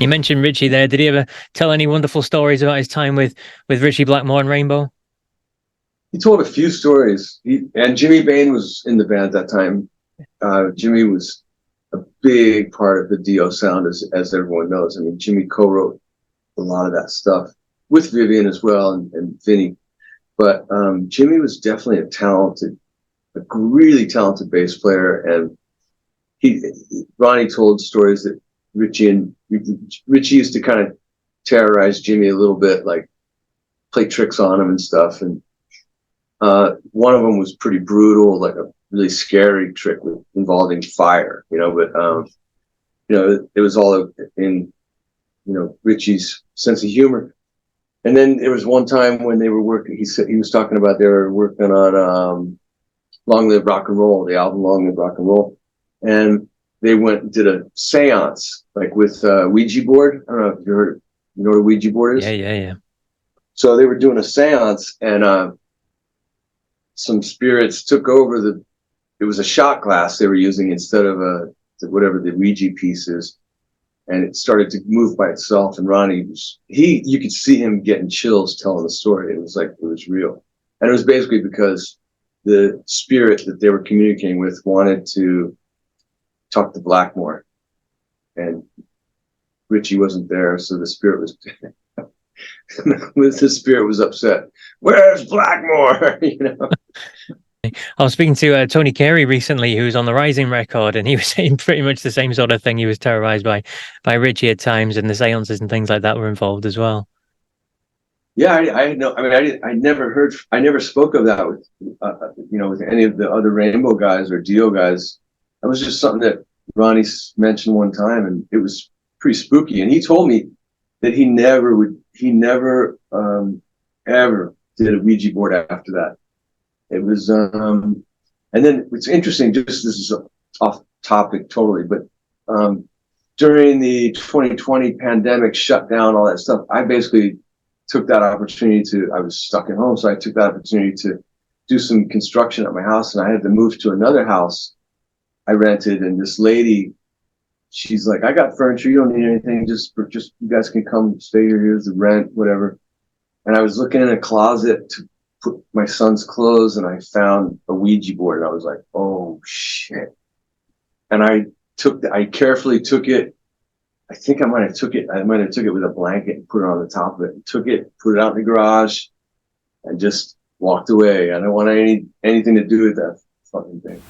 You mentioned Richie there. Did he ever tell any wonderful stories about his time with Richie Blackmore and Rainbow? He told a few stories. And Jimmy Bain was in the band at that time. Jimmy was a big part of the Dio sound, as everyone knows. I mean, Jimmy co-wrote a lot of that stuff with Vivian as well, and Vinny. But Jimmy was definitely a really talented bass player. And Ronnie told stories that Richie used to kind of terrorize Jimmy a little bit, like play tricks on him and stuff. And one of them was pretty brutal, like a really scary trick involving fire, but it was all in, Richie's sense of humor. And then there was one time when they were working, he was talking about they were working on Long Live Rock and Roll, the album Long Live Rock and Roll. And they went and did a seance, like with Ouija board. I don't know if you heard, you know what a Ouija board is? Yeah. So they were doing a seance, and some spirits took over it was a shot glass they were using instead of whatever the Ouija piece is. And it started to move by itself. And Ronnie you could see him getting chills telling the story. It was like, it was real. And it was basically because the spirit that they were communicating with wanted to talk to Blackmore, and Richie wasn't there. So the spirit was, the spirit was upset. Where's Blackmore? I was speaking to Tony Carey recently, who's on the Rising record, and he was saying pretty much the same sort of thing. He was terrorized by Richie at times, and the seances and things like that were involved as well. Yeah, I never spoke of that with, with any of the other Rainbow guys or Dio guys. That was just something that Ronnie mentioned one time, and it was pretty spooky. And he told me that he never ever did a Ouija board after that. It was, and then it's interesting, just this is off topic totally, but during the 2020 pandemic shutdown, all that stuff, I basically took that opportunity I was stuck at home, so I took that opportunity to do some construction at my house, and I had to move to another house I rented. And this lady, she's like, I got furniture, you don't need anything, just you guys can come stay here, here's the rent, whatever. And I was looking in a closet to put my son's clothes, and I found a Ouija board, and I was like, oh shit. And I carefully took it. I think I might have took it with a blanket and put it on the top of it, put it out in the garage, and just walked away. I don't want anything to do with that fucking thing.